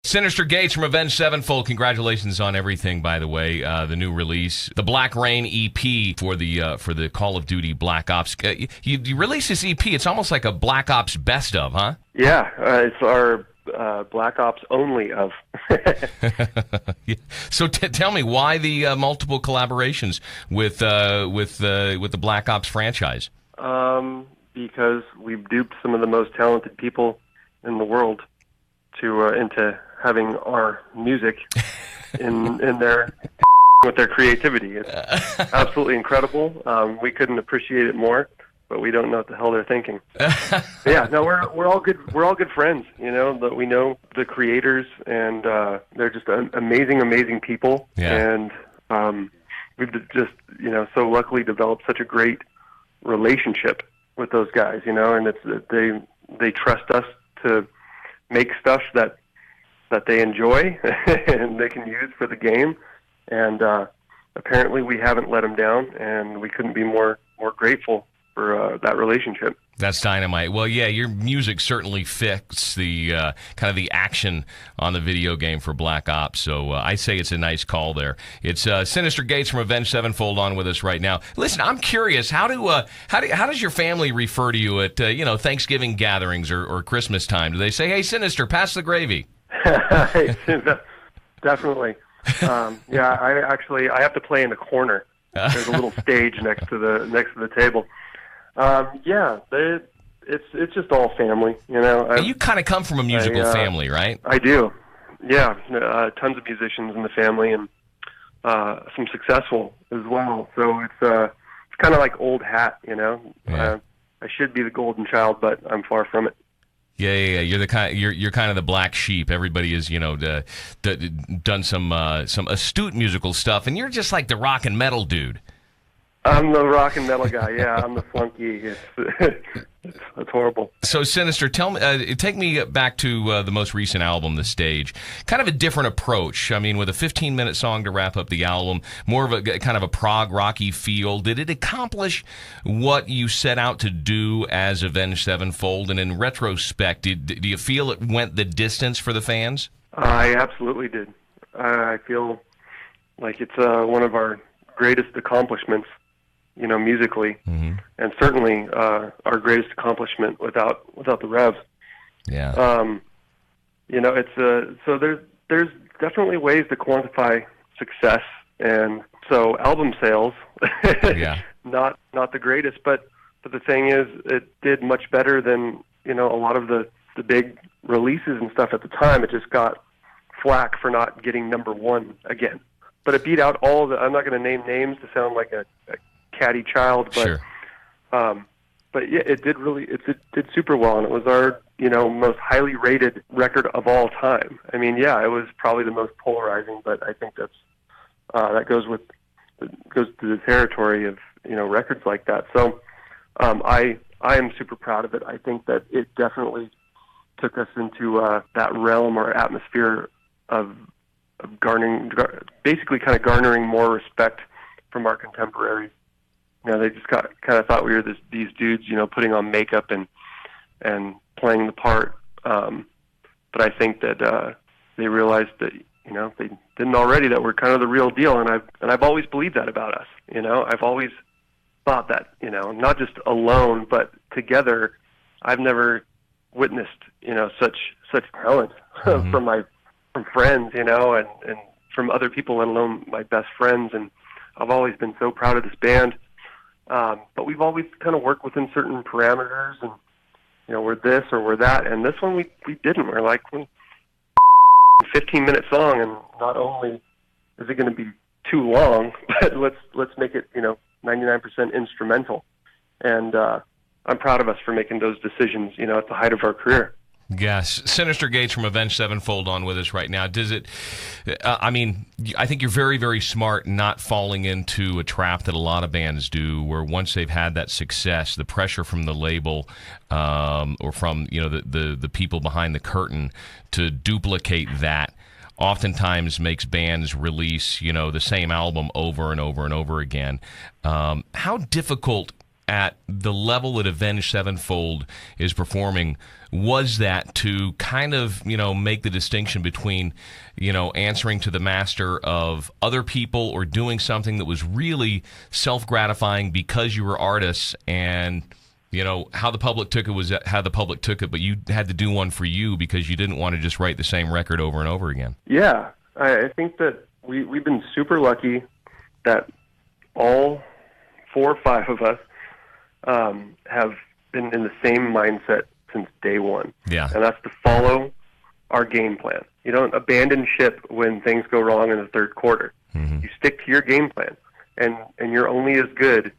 Synyster Gates from Avenged Sevenfold. Congratulations on everything, by the way. The new release, the Black Rain EP for the Call of Duty Black Ops. You released this EP. It's almost like a Black Ops best of, huh? Yeah, it's our Black Ops only of. Yeah. So tell me, why the multiple collaborations with the Black Ops franchise? Because we've duped some of the most talented people in the world into having our music in their with their creativity. It's absolutely incredible. We couldn't appreciate it more, but we don't know what the hell they're thinking. Yeah, no, we're all good. We're all good friends. You know, that we know the creators, and they're just amazing people. Yeah. And we've just so luckily developed such a great relationship with those guys. You know, and it's they trust us to make stuff that they enjoy and they can use for the game, and apparently we haven't let them down, and we couldn't be more grateful for that relationship. That's dynamite. Well, yeah, your music certainly fits the kind of the action on the video game for Black Ops, so I say it's a nice call there. It's Synyster Gates from Avenged Sevenfold on with us right now. Listen, I'm curious, how does your family refer to you at Thanksgiving gatherings or Christmas time? Do they say, "Hey, Synyster, pass the gravy"? Definitely. Yeah, I have to play in the corner. There's a little stage next to the table. Yeah, it's just all family, you know. And you kind of come from a musical family, right? I do. Yeah, tons of musicians in the family, and some successful as well. So it's kind of like old hat, you know. Yeah. I should be the golden child, but I'm far from it. Yeah. You're kind of the black sheep. Everybody has, done some astute musical stuff, and you're just like the rock and metal dude. I'm the rock and metal guy. Yeah, I'm the flunky. It's horrible. So, Synyster, tell me, take me back to the most recent album, The Stage. Kind of a different approach. I mean, with a 15-minute song to wrap up the album, more of a kind of a prog rocky feel. Did it accomplish what you set out to do as Avenged Sevenfold? And in retrospect, do you feel it went the distance for the fans? I absolutely did. I feel like it's one of our greatest accomplishments, musically, and certainly our greatest accomplishment without the Revs. Yeah. It's so there's definitely ways to quantify success, and so album sales, yeah, not the greatest, but the thing is, it did much better than a lot of the big releases and stuff at the time. It just got flack for not getting number one again, but it beat out all the. I'm not going to name names to sound like a catty child, but sure. But yeah, it did super well, and it was our most highly rated record of all time. I mean, yeah, it was probably the most polarizing, but I think that goes to the territory of records like that. So I am super proud of it. I think that it definitely took us into that realm or atmosphere of basically kind of garnering more respect from our contemporaries. They just kind of thought we were these dudes, putting on makeup and playing the part. But I think that they realized that they didn't already, that we're kind of the real deal, and I've always believed that about us. I've always thought that not just alone but together. I've never witnessed such talent from friends, and from other people, let alone my best friends. And I've always been so proud of this band. But we've always kind of worked within certain parameters, and we're this or we're that. And this one we didn't. We're like 15-minute song, and not only is it going to be too long, but let's make it 99% instrumental. And I'm proud of us for making those decisions at the height of our career. Yes. Synyster Gates from Avenged Sevenfold on with us right now. Does it, I think you're very, very smart not falling into a trap that a lot of bands do, where once they've had that success, the pressure from the label or from, the people behind the curtain to duplicate that oftentimes makes bands release, the same album over and over and over again. How difficult at the level that Avenged Sevenfold is performing, was that to kind of, make the distinction between, answering to the master of other people or doing something that was really self-gratifying because you were artists, and how the public took it was how the public took it, but you had to do one for you because you didn't want to just write the same record over and over again? Yeah, I think that we've been super lucky that all 4 or 5 of us have been in the same mindset since day one. Yeah. And that's to follow our game plan. You don't abandon ship when things go wrong in the third quarter. Mm-hmm. You stick to your game plan, and you're only as good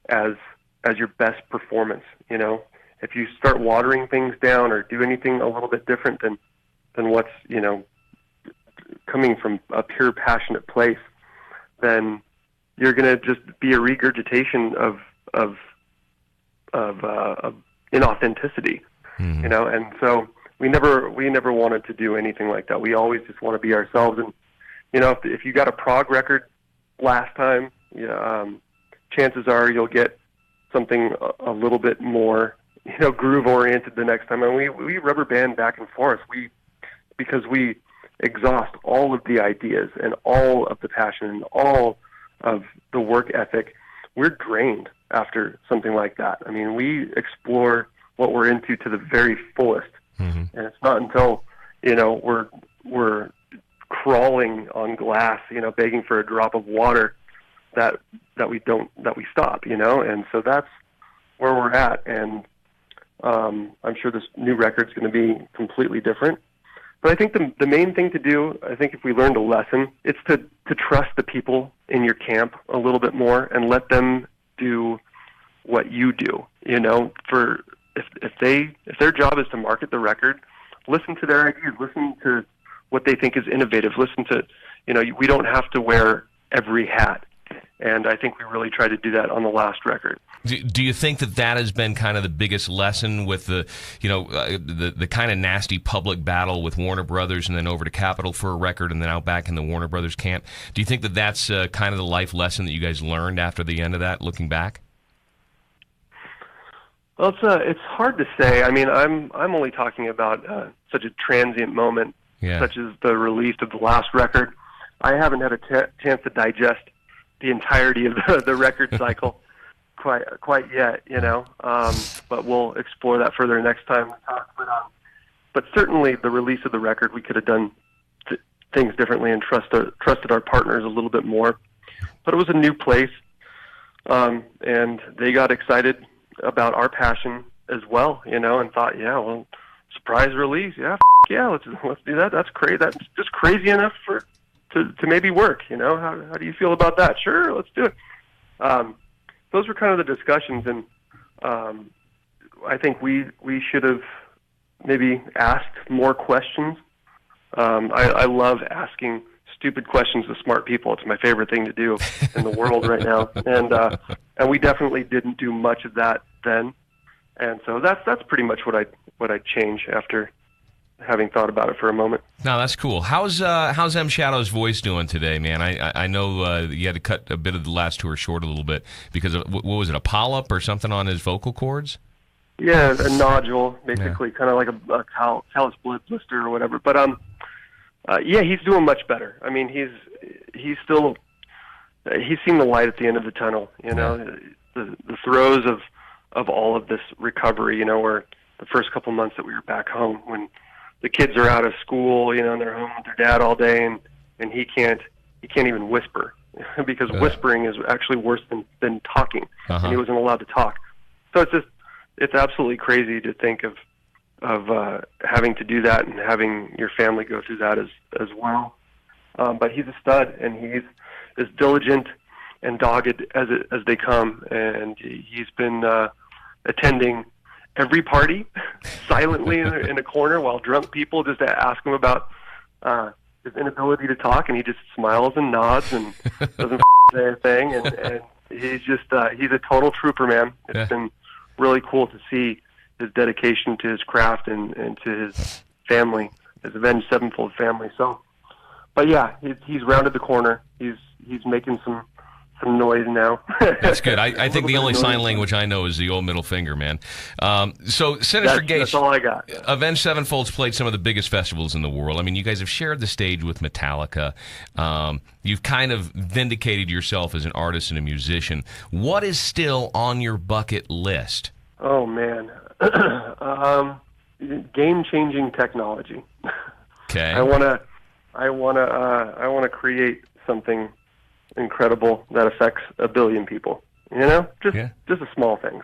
as your best performance. If you start watering things down or do anything a little bit different than what's coming from a pure passionate place, then you're going to just be a regurgitation of inauthenticity. Mm-hmm. And so we never wanted to do anything like that. We always just want to be ourselves. And if you got a prog record last time, chances are you'll get something a little bit more groove oriented the next time. And we rubber band back and forth. Because we exhaust all of the ideas and all of the passion and all of the work ethic. We're drained after something like that. I mean, we explore what we're into to the very fullest. Mm-hmm. And it's not until, we're crawling on glass, begging for a drop of water that we stop, and so that's where we're at. And I'm sure this new record's going to be completely different. But I think the main thing to do, I think if we learned a lesson, it's to trust the people in your camp a little bit more and let them do what you do. For if their job is to market the record, listen to their ideas, listen to what they think is innovative, listen to, we don't have to wear every hat. And I think we really tried to do that on the last record. Do you think that has been kind of the biggest lesson with the kind of nasty public battle with Warner Brothers and then over to Capitol for a record and then out back in the Warner Brothers camp? Do you think that's kind of the life lesson that you guys learned after the end of that, looking back? Well, it's hard to say. I mean, I'm only talking about such a transient moment, such as the release of the last record. I haven't had a chance to digest the entirety of the record cycle quite yet, but we'll explore that further next time we talk. But certainly the release of the record, we could have done things differently and trusted our partners a little bit more. But it was a new place, and they got excited about our passion as well, and thought, surprise release, let's do that. That's crazy. That's just crazy enough to maybe work. How do you feel about that? Sure, let's do it. Those were kind of the discussions, and I think we should have maybe asked more questions. I love asking stupid questions to smart people. It's my favorite thing to do in the world right now, and we definitely didn't do much of that then. And so that's pretty much what I'd change after having thought about it for a moment. No, that's cool. How's M Shadow's voice doing today, man? I know you had to cut a bit of the last tour short a little bit because of, what was it, a polyp or something on his vocal cords? Yeah, a nodule, basically, kind of like a callus blood blister or whatever. But he's doing much better. I mean, he's seen the light at the end of the tunnel. The throes of all of this recovery. Where the first couple months that we were back home when the kids are out of school, and they're home with their dad all day, and he can't even whisper because whispering is actually worse than talking, and he wasn't allowed to talk. So it's absolutely crazy to think of having to do that and having your family go through that as well. But he's a stud, and he's as diligent and dogged as they come, and he's been attending every party silently in a corner while drunk people just ask him about his inability to talk, and he just smiles and nods and doesn't say a thing, and he's just he's a total trooper, man. It's been really cool to see his dedication to his craft and to his family, his Avenged Sevenfold family. So, but yeah, he's rounded the corner. He's making some some noise now. That's good. I think the only sign language I know is the old middle finger, man. So Synyster Gates, that's all I got. Avenged Sevenfold's played some of the biggest festivals in the world. I mean, you guys have shared the stage with Metallica. You've kind of vindicated yourself as an artist and a musician. What is still on your bucket list? Oh man, game-changing technology. Okay. I wanna create something incredible that affects a billion people. You know, just the small things.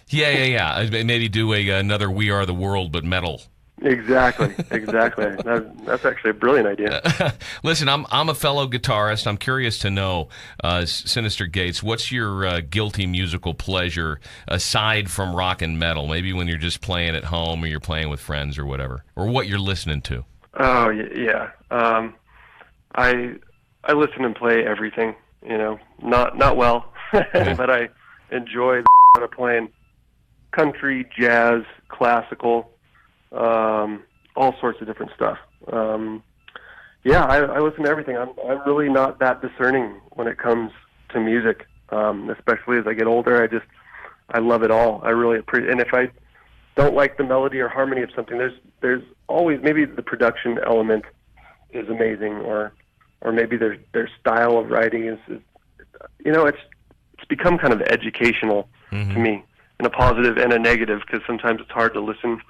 Yeah. Maybe do another We Are the World, but metal. Exactly. That's actually a brilliant idea. Listen, I'm a fellow guitarist. I'm curious to know, Synyster Gates, what's your guilty musical pleasure aside from rock and metal? Maybe when you're just playing at home or you're playing with friends or whatever, or what you're listening to. Oh yeah. I listen and play everything. You know, not well, but I enjoy the playing country, jazz, classical. All sorts of different stuff. I listen to everything. I'm really not that discerning when it comes to music, especially as I get older. I love it all. I really appreciate. And if I don't like the melody or harmony of something, there's always maybe the production element is amazing, or maybe their style of writing is it's become kind of educational to me in a positive and a negative, because sometimes it's hard to listen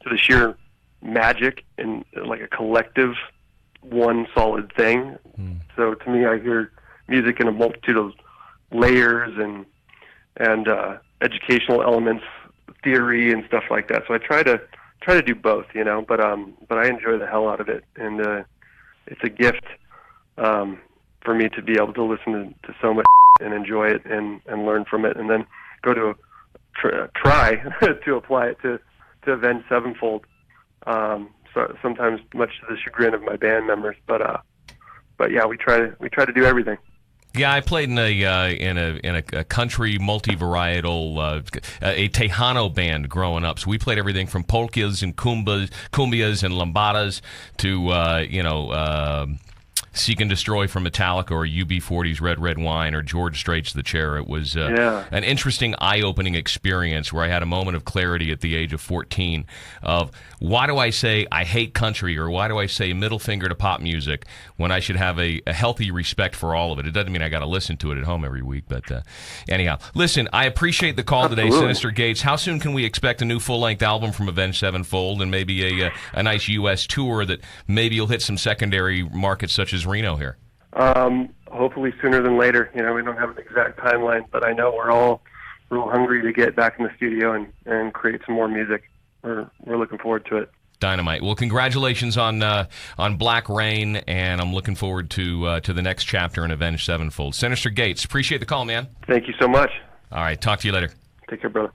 to the sheer magic in like a collective one solid thing. So to me, I hear music in a multitude of layers and educational elements, theory and stuff like that. So I try to do both, you know, but I enjoy the hell out of it, and it's a gift for me to be able to listen to so much and enjoy it and learn from it, and then go to try to apply it to Avenged Sevenfold. So sometimes much to the chagrin of my band members, but yeah, we try to do everything. Yeah, I played in a country multi-varietal a Tejano band growing up. So we played everything from polkas and cumbias and lambadas to Seek and Destroy from Metallica, or UB40's Red Wine, or George Strait's The Chair. It was an interesting, eye-opening experience where I had a moment of clarity at the age of 14 of, why do I say I hate country, or why do I say middle finger to pop music when I should have a healthy respect for all of it? It doesn't mean I got to listen to it at home every week, but anyhow. Listen, I appreciate the call today, Synyster Gates. How soon can we expect a new full-length album from Avenged Sevenfold, and maybe a nice U.S. tour that maybe you'll hit some secondary markets such as Reno here? Hopefully sooner than later. You know, we don't have an exact timeline, but I know we're all real hungry to get back in the studio and create some more music. We're looking forward to it. Dynamite. Well, congratulations on Black Rain, and I'm looking forward to the next chapter in Avenged Sevenfold. Synyster Gates, appreciate the call, man. Thank you so much. All right, talk to you later. Take care, brother.